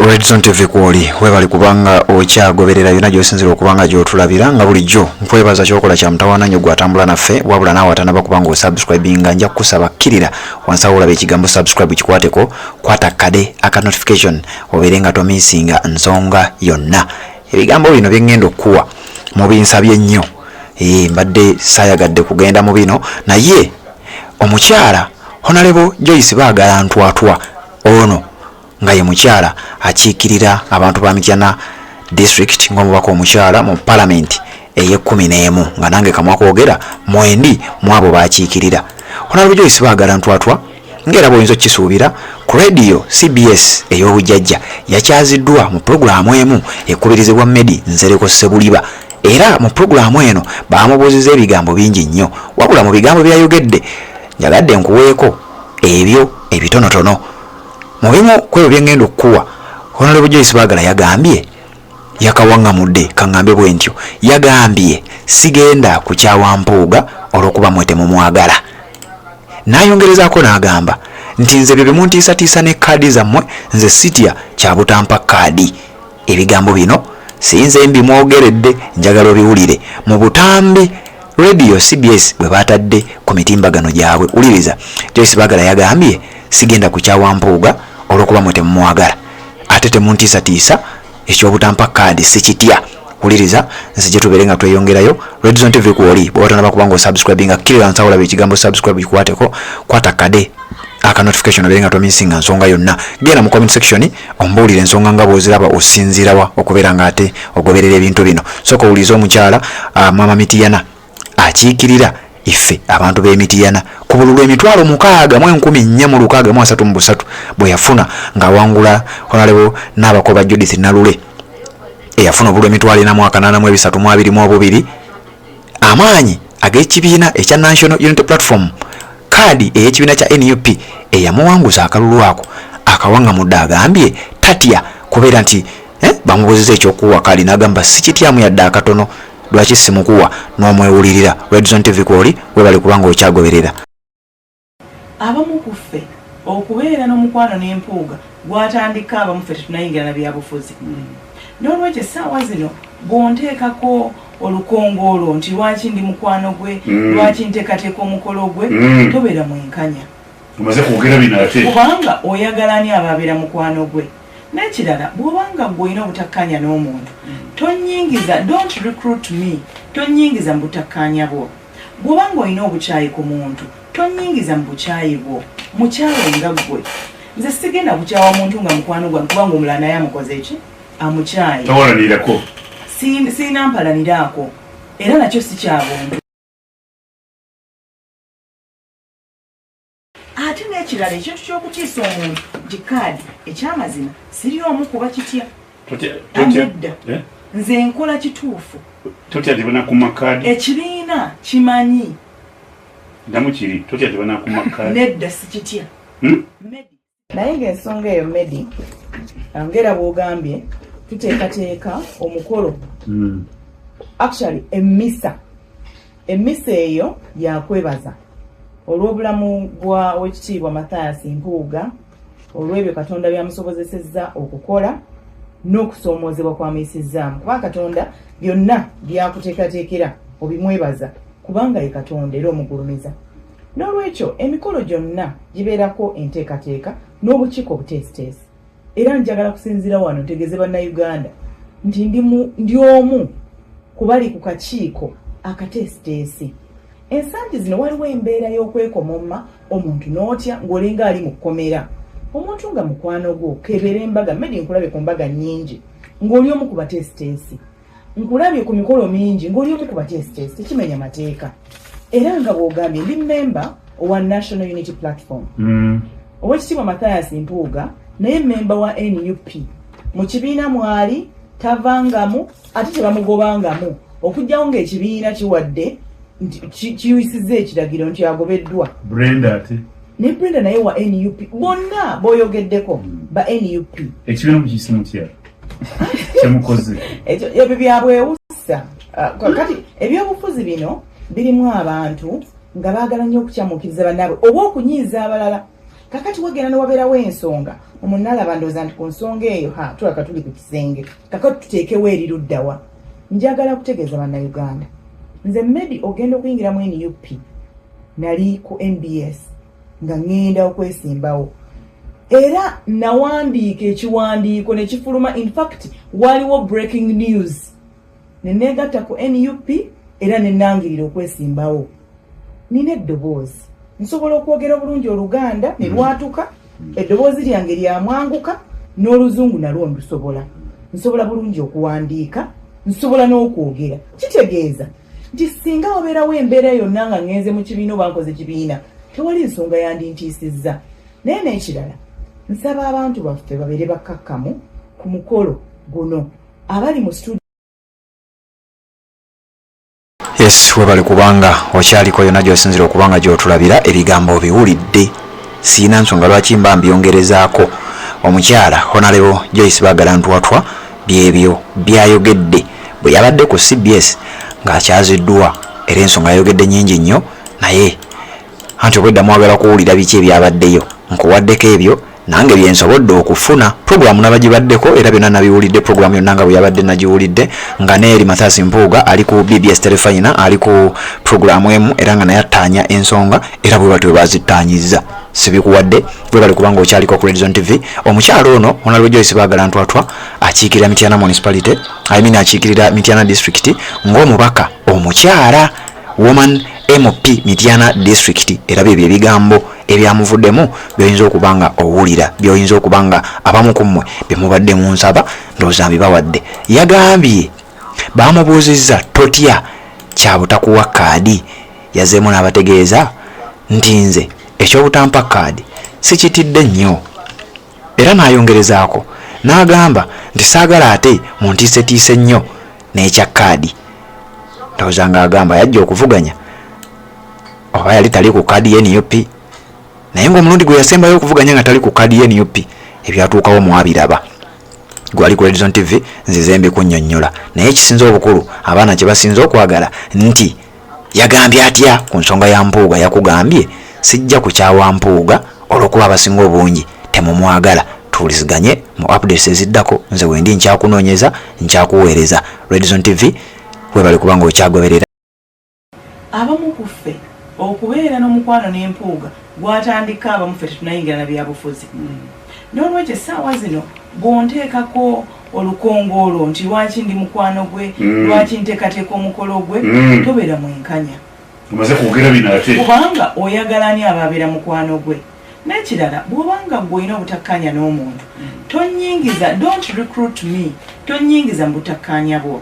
Redzone TV kwoli webali kubanga okyagoberera yona gyosinzira okubanga gyotulabira nga bulijjo nkwebaza kyokola kya mutawana nnyo gwatambula naffe wabula naawe atanaba kubanga osubscribinga nja kukusabakirira wansi awo olaba ekigambo subscribe kikwateko kwata kade aka notification obeere nga tomisinga nsonga yonna ebigambo bino byengenda okuwa mu binsabye nnyo mbadde saayagadde kugenda mu bino naye omukyala Honorable Joyce baagala ntwatwa ono nga ye mukyala akiikirira abantu ba Mityana district ng'omubaka omukyala mu parliament eye-11 nga nange kamwakwogera mwendi mwabo bakiikirira. Honorable Joyce baagala ntwatwa ng'era bw'oyinza okukisuubira ku radio CBS ey'obujjajja yakyaziddwa mu pulogulaamu emu ekubirizibwa Medi Nzereko Sebuliba era mu pulogulaamu eno baamubuuziza ebigambo bingi nnyo wabula mu bigambo byayogedde njagadde nkuweeko ebyo ebitonotono mu bimu kwebyo byengenda okuwa. Honorable Joyce baagala yagambye yakawaŋŋamudde kaŋŋambe bwe ntyo yagambye sigenda kukyawa mpuuga olw'okuba mwe temumwagala n'ayongerezaako n'agamba nti nze bye bimuntiisatiisa ne kaadi zammwe nze sitya kyabutampa kaadi. Ebigambo bino sinze mbimwogeredde njagala obiwulire mu butambi radio CBS bwe batadde ku mitimbagano gyabwe. Uliriza, Joyce baagala yagambye sigenda kukyawa mpuuga olw'okuba mwe temumwagala ate temuntiisatiisa ekyobutampa kaadi sikitya. Uliriza, nze gye tubeere nga tweyongerayo Redzone TV kwoli bw'otanaba kubanga osubscribinga kkirira wansi awo olaba ekigambo subscribe kikwateko kwata kade aka notification obeere nga tomisinga nsonga yonna. Genda mu comment section ombuulire ensonga nga bw'oziraba osinziirawa okubeera nga ate ogoberera ebintu bino. Sooka owulize omukyala Mama Mityana akiikirira ife abantu b'Emityana ku bululu emitwalo 6,433 bwe yafuna ng'awangula Honorable Naabakoba Judith Nalule eyafuna obululu emitwalo 48322 amaanyi ag'ekibiina ekya National Unity Platform kaadi ey'ekibiina kya NUP eyamuwanguza akalulu ako akawaŋŋamudde agambye tatya kubeera nti bamubuuziza ekyokuwa kaadi n'agamba sikityamu yadde akatono lwaki simukuwa n'omwewulirira. Redzone TV kwoli webali kubanga okyagoberera. Abamu kuffe okubeera n'omukwano n'empuuga gwatandika abamu ffe tetunayingira na byabufuzi n'olwekyo essaawa zino bw'onteekako olukongoolo nti lwaki ndi mukwano gwe lwaki nteekateeka omukolo gwe tobeera mwenkanya omaze kwogera bino ate kubanga oyagala ani ababeera mukwano gwe. N'ekirala bw'obanga gw'olina obutakkanya n'omuntu tonyingiza, don't recruit me, tonyingiza mu butakkaanya bwo. Bw'obanga olina obukyayi ku muntu tonyingiza mu bukyayi bwo. Mukyawe nga ggwe nze sigenda kukyawa muntu nga mukwano gwange kubanga omulala naye amukoze ki amukyayi tawalanirako siina mpalaniraako era nakyo si kyabuntu. Ate n'ekirala ekintu ky'okutiisa omuntu nti kaadi ekyamazima siri omu kuba kitya edda nze nkola kituufu totya tibona ku makaadi ekibiina kimanyi damu kiri totya tibona ku makaadi nedda si kitya naye ng'ensonga eyo Medi ngera bw'ogambye tuteekateeka omukolo actually emmisa eyo yakwebaza olw'obulamu bwa Oweekitiibwa Mathias Mpuuga olw'ebyo Katonda byamusobozesezza okukola n'okusoomoozebwa kwamuyisizzaamu kuba Katonda byonna byakuteekateekera obimwebaza kubanga ye Katonda era omugulumiza. N'olwekyo emikolo gyonna gibeerako enteekateeka n'obukiiko obuteesiteesi era njagala kusinziira wano ntegeeze bannayuganda nti ndi omu kubali ku kakiiko akateesiteesi. Ensangi zino waliwo embeera y'okwekomomma omuntu n'otya ng'olinga ali mu kkomera. Omuntu nga mukwano gwo kebeera embaga Medi nkulabye ku mbaga nnyingi ng'oli omu ku bateesiteesi, nkulabye ku mikolo mingi ng'oli omu ku bateesiteesi, tekimenya mateeka. Era nga bw'ogambye ndi memba owa National Unity Platform Oweekitiibwa Mathias Mpuuga naye memba wa NUP mu kibiina mwali tavangamu ate tebamugobangamu okugyawo ng'ekibiina kiwadde kiyisizza ekiragiro nti agobeddwa. Brenda ate ne Brenda naye wa NUP bonna boyogeddeko ba NUP ekibiina mukiyise mutya kyemukoze ebyo byabwewusa kati ebyobufuzi bino birimu abantu nga baagala nnyo okukyamukiriza bannaabwe oba okunyiiza abalala kakati wagenda newabeerawo ensonga omunalaba ndooza nti ku nsonga eyo tulaka tuli ku kisenge kakati tuteekewo eriruddawa. Njagala kutegeeza bannayuganda, nze Medi ogenda okuyingira mu NUP nali ku NBS nga ngenda okwesimbawo era nawandiika ekiwandiiko ne kifuluma. In fact waliwo breaking news neneegatta ku NUP era nenangirira okwesimbawo. Nina eddoboozi, nsobola okwogera obulungi Oluganda ne lwatuka, eddoboozi lyange lyamwanguka, n'Oluzungu nalwo ndusobola. Nsobola bulungi okuwandiika, nsobola n'okwogera. Kitegeeza nti singa wabeerawo embeera yonna nga ngenze mu kibiina oba nkoze kibiina, tewali nsonga yandintiisizza. Naye n'ekirala, nsaba abantu baffe babeere bakkakkamu ku mukolo guno abali mu studio. Yes, webale kubanga okyaliko yonna gy'osinzira okubanga gy'otulabira ebigambo biwulidde. Siina nsonga lwaki mba mbyongerezaako. Omukyala Honorable Joyce Baagala Ntwatwa byebyo byayogedde bwe yabadde ku CBS ng'akyaziddwa era ensonga yayogedde nnyingi nnyo, naye anti obweddamu wagala kuwulira biki ebyabaddeyo. Nkuwaddeko ebyo nange byensobodde okufuna. Programu nabagibaddeko era byonna nabiwulidde. Programu yonna nga bwe yabadde nagiwulidde nga neeri Mathias Mpuuga ali ku BBS Telefina ali ku programu emu era nga naye attaanya ensonga era bwe batyo bazittaanyizza. Sibikuwadde bwe bali kubanga okyaliko ku Red Zone TV. Omukyalo ono Honorable Joyce Baagala Ntwatwa akiikirira Mityana Municipality, akiikirira Mityana District ng'omubaka omukyala woman MP Mityana District. Era bye ebigambo ebyamuvuddemu by'oyinza okubanga owulira, by'oyinza okubanga abamu ku mmwe bye mubadde mu nsaba ndowooza bibawadde. Yagambye baamubuuzizza totya kyabutakuwa kaadi, yazeemu n'abategeeza nti nze ekyobutampa kaadi sikitidde nnyo, era n'ayongerezaako n'agamba nti saagala ate muntiisetiise nnyo n'ekya kaadi. Ndowooza ng'agamba yajja okuvuganya oba yali tali ku kaadi y'NUP, naye ng'omulundi gwe yasembayo okuvuganya nga tali ku kaadi y'NUP ebyatuukawo mwabiraba. Gwali ku Red Zone TV nzize mbikunnyonnyola, naye ekisinza obukulu abaana kye basinza okwagala nti yagambye atya ku nsonga ya Mpuuga. Yakugambye sijja kukyawa Mpuuga olw'okuba abasinga obungi temumwagala. Tuwuliziganye mu updates eziddako. Nze wendi nkyakunoonyeza nkyakuweereza. Red Zone TV webali kubanga okyagoberera. Abamu ku ffe okubeera n'omukwano n'Empuuga gwatandika abamu ffe tetunayingira na byabufuzi. N'olwekyo essaawa zino bw'onteekako olukongoolo nti lwaki ndi mukwano gwe, lwaki nteekateeka omukolo gwe, tobeera mwenkanya. Omaze kwogera bino ate. Kubanga oyagala ani ababeera mukwano gwe. N'ekirala bw'obanga gw'olina obutakkanya n'omuntu, tonnyingiza, don't recruit me, tonnyingiza mu butakkaanya bwo.